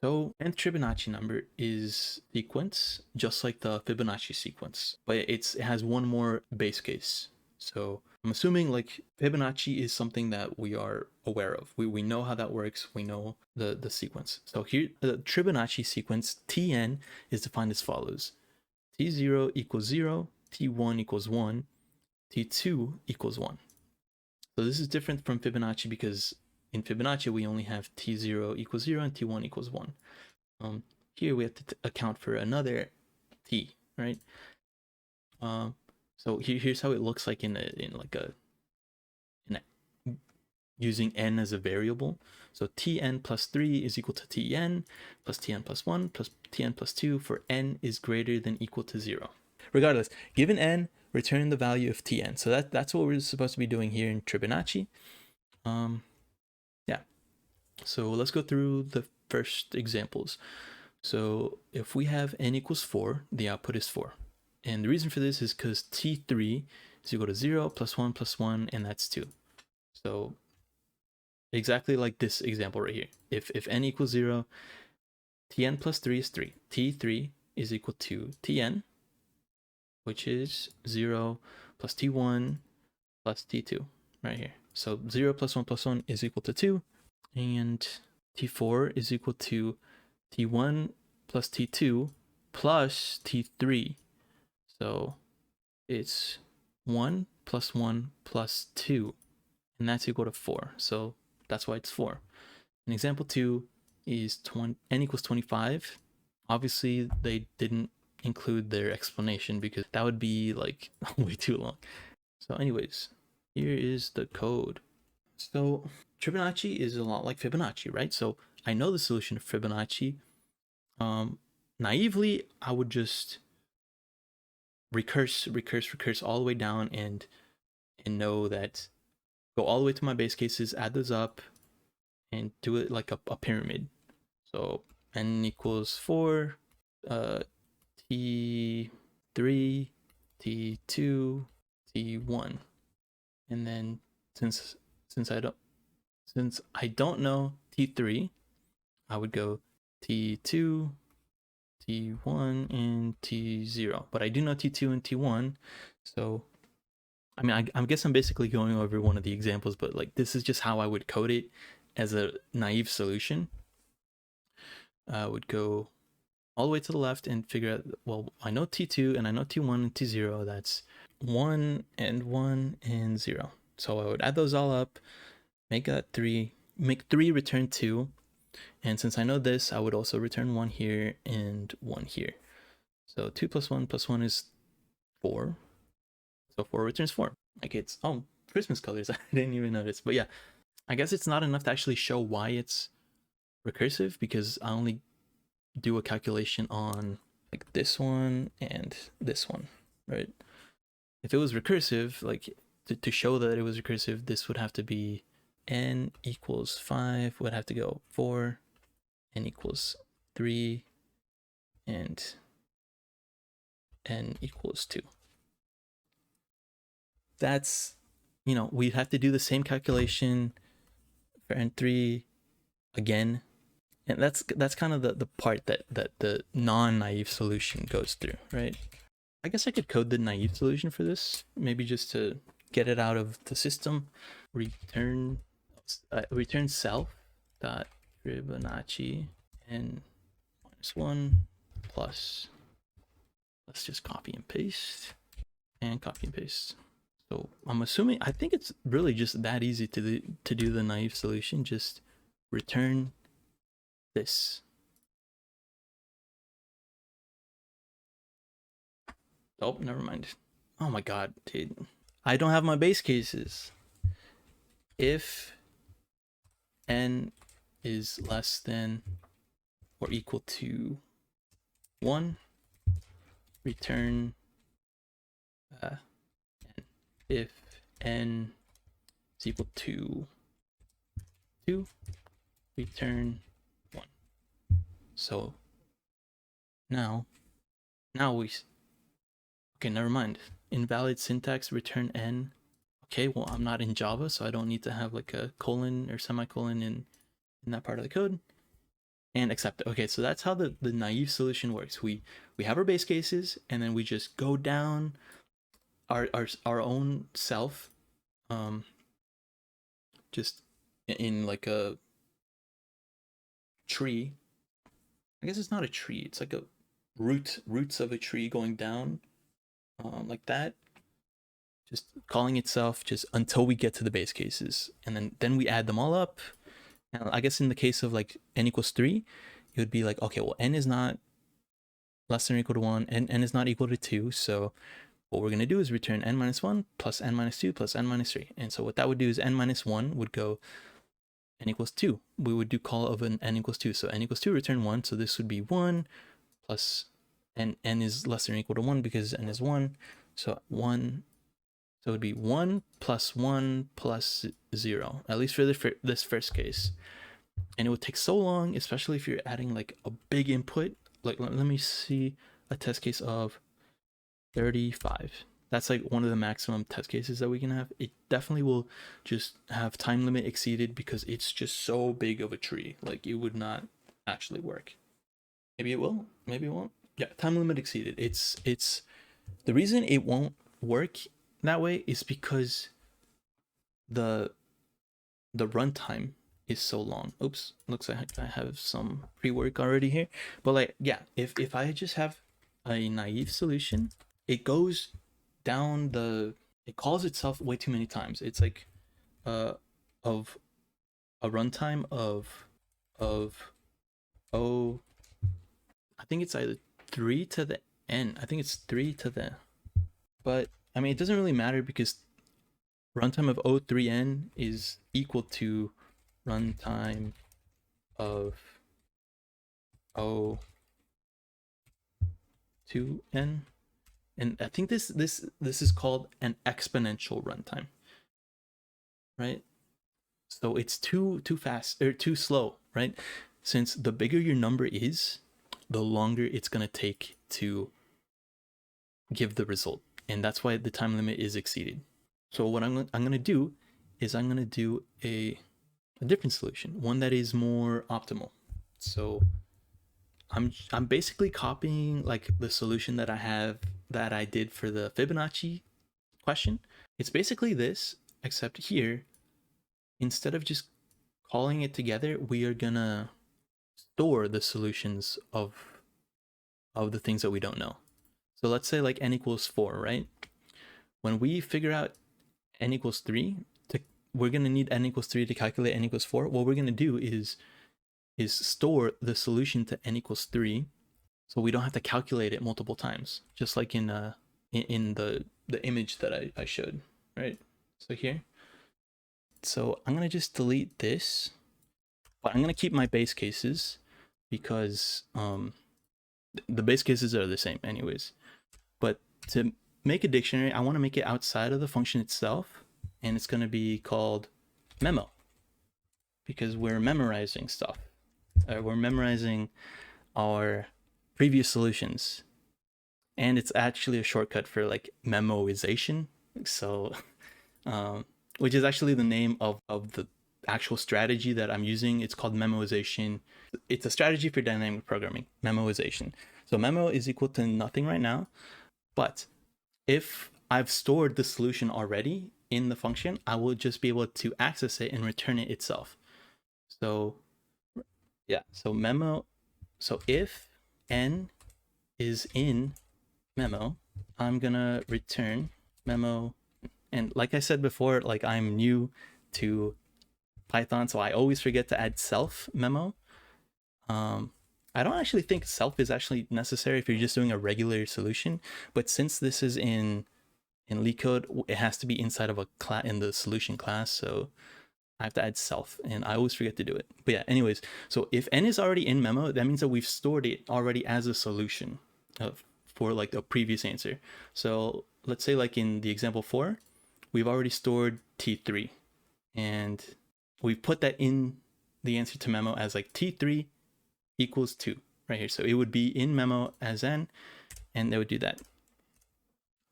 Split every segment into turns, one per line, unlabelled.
So nth Tribonacci number is sequence, just like the Fibonacci sequence, but it has one more base case. So I'm assuming like Fibonacci is something that we are aware of. We know how that works. We know the sequence. So here, the Tribonacci sequence, Tn is defined as follows. T0 equals 0, T1 equals 1, T2 equals 1. So this is different from Fibonacci because in Fibonacci, we only have T0 equals 0 and T1 equals 1. Here we have to account for another T, right? So here's how it looks like using n as a variable. So Tn plus 3 is equal to Tn plus Tn plus 1 plus Tn plus 2 for n is greater than equal to 0. Regardless, given n, return the value of Tn. So that's what we're supposed to be doing here in Tribonacci. Yeah. So let's go through the first examples. So if we have n equals 4, the output is 4. And the reason for this is because T3 is equal to 0 plus 1, and that's 2. So exactly like this example right here. If n equals 0, Tn plus 3 is 3. T3 is equal to Tn, which is 0 plus T1 plus T2 right here. So 0 plus 1 is equal to 2. And T4 is equal to T1 plus T2 plus T3. So it's 1 plus 1 plus 2, and that's equal to 4. So that's why it's 4. And example 2 is n equals 25. Obviously, they didn't include their explanation because that would be like way too long. So anyways, here is the code. So Tribonacci is a lot like Fibonacci, right? So I know the solution of Fibonacci. Naively, I would just recurse all the way down and know that, go all the way to my base cases, add those up, and do it like a pyramid. So n equals 4, T3, T2, T1, and then since I don't know T3, I would go T2, T1, and T0. But I do know T2 and T1, so I mean, I guess I'm basically going over one of the examples, but like this is just how I would code it as a naive solution. I would go all the way to the left and figure out, well, I know T2 and I know T1 and T0. That's 1 and 0. So I would add those all up, make 3 return 2. And since I know this, I would also return 1 here and 1 here. So 2 plus 1 is 4. So 4 returns 4. Like it's, oh, Christmas colors. I didn't even notice. But yeah, I guess it's not enough to actually show why it's recursive because I only do a calculation on like this one and this one, right? If it was recursive, like to show that it was recursive, this would have to be n equals 5, would have to go 4, n equals 3, and n equals 2. That's, we'd have to do the same calculation for n3 again. And that's kind of the part that the non-naive solution goes through, right? I guess I could code the naive solution for this, maybe just to get it out of the system. Return self dot Tribonacci n minus 1 plus, let's just copy and paste, and copy and paste. So I'm assuming, I think it's really just that easy to do the naive solution. Just return this. Oh, never mind. Oh my god, dude. I don't have my base cases. If n is less than or equal to 1, return n. If n is equal to 2, return 1. So now we, okay, never mind. Invalid syntax, return n. Okay, well, I'm not in Java, so I don't need to have like a colon or semicolon in that part of the code. and accept it. Okay, so that's how the naive solution works. We have our base cases, and then we just go down our own self, just in like a tree. I guess it's not a tree. It's like a roots of a tree going down, like that. Just calling itself just until we get to the base cases, and then we add them all up. And I guess in the case of like n equals 3, it would be like, okay, well, n is not less than or equal to 1, and n is not equal to 2, so what we're going to do is return n minus 1 plus n minus 2 plus n minus 3. And so what that would do is n minus 1 would go n equals 2. We would do call of an n equals 2. So n equals 2, return 1. So this would be 1 plus n is less than or equal to 1 because n is 1. So 1. So it would be 1 plus 1 plus 0, at least for this first case. And it would take so long, especially if you're adding like a big input. Like, let me see a test case of 35. That's like one of the maximum test cases that we can have. It definitely will just have time limit exceeded because it's just so big of a tree. Like, it would not actually work. Maybe it will, maybe it won't. Yeah, time limit exceeded. It's the reason it won't work that way is because the runtime is so long. Oops, looks like I have some pre-work already here. But like, yeah, if I just have a naive solution, it goes down it calls itself way too many times. It's like of a runtime of oh, I think it's either 3 to the n. I think it's 3 to the, but I mean, it doesn't really matter because runtime of O3n is equal to runtime of O2n, and I think this is called an exponential runtime, right? So it's too fast or too slow, right? Since the bigger your number is, the longer it's gonna take to give the result, and that's why the time limit is exceeded. So what I'm gonna do is I'm gonna do a different solution, one that is more optimal. So I'm basically copying like the solution that I did for the Fibonacci question. It's basically this, except here, instead of just calling it together, we are gonna store the solutions of the things that we don't know. So let's say like n equals 4, right? When we figure out n equals 3, we're gonna need n equals 3 to calculate n equals 4. What we're gonna do is store the solution to n equals 3, so we don't have to calculate it multiple times, just like in the image that I showed, right? So here, so I'm gonna just delete this, but I'm gonna keep my base cases because the base cases are the same anyways. But to make a dictionary, I want to make it outside of the function itself, and it's gonna be called memo because we're memorizing stuff. We're memorizing our previous solutions, and it's actually a shortcut for like memoization. So which is actually the name of the actual strategy that I'm using. It's called memoization. It's a strategy for dynamic programming, memoization. So memo is equal to nothing right now, but if I've stored the solution already in the function, I will just be able to access it and return it itself. So yeah, so memo, so if n is in memo, I'm gonna return memo. And like I said before, like I'm new to Python, so I always forget to add self memo. I don't actually think self is actually necessary if you're just doing a regular solution, but since this is in Leetcode, it has to be inside of a class in the solution class, so I have to add self, and I always forget to do it. But yeah, anyways, so if n is already in memo, that means that we've stored it already as a solution for like a previous answer. So let's say like in the example 4, we've already stored t3, and we've put that in the answer to memo as like t3 equals 2 right here. So it would be in memo as n, and they would do that.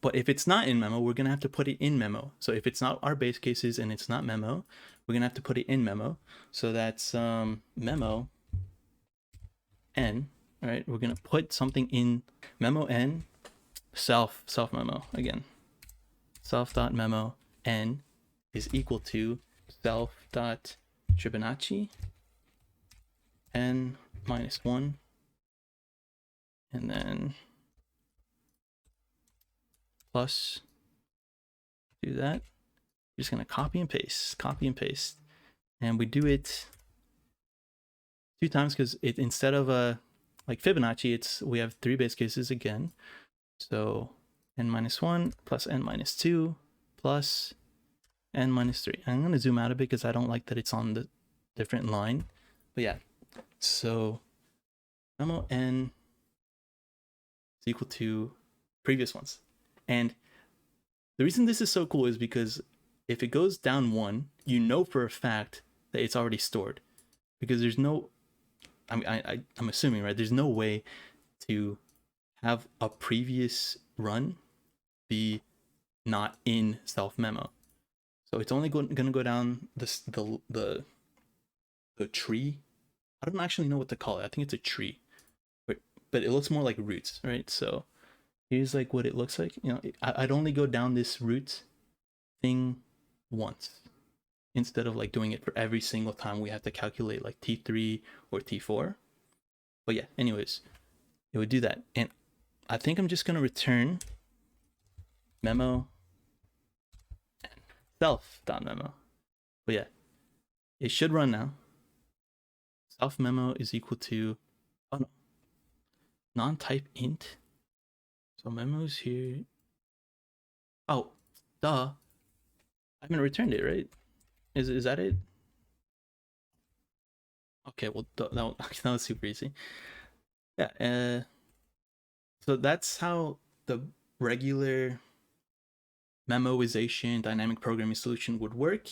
But if it's not in memo, we're gonna have to put it in memo. So if it's not our base cases and it's not memo, we're gonna have to put it in memo. So that's memo n, all right, we're gonna put something in memo n, self memo again. Self.memo n is equal to self.Tribonacci n minus 1, and then plus, do that. We're just gonna copy and paste, and we do it 2 times because it, instead of like Fibonacci, we have 3 base cases again. So n minus 1 plus n minus 2 plus n minus 3. I'm gonna zoom out a bit because I don't like that it's on the different line. But yeah, so memo n is equal to previous ones. And the reason this is so cool is because if it goes down 1, you know for a fact that it's already stored, because there's no, I'm assuming, right? There's no way to have a previous run be not in self memo. So it's only going to go down the tree. I don't actually know what to call it. I think it's a tree, but it looks more like roots, right? So here's like what it looks like. You know, I'd only go down this root thing once instead of like doing it for every single time we have to calculate like T3 or T4. But yeah, anyways, it would do that. And I think I'm just going to return memo self.memo. But yeah, it should run now. Self memo is equal to, oh no, non-type int. So memo's here. Oh, duh. I haven't returned it, right? Is that it? Okay, well, that was super easy. Yeah, so that's how the regular memoization dynamic programming solution would work.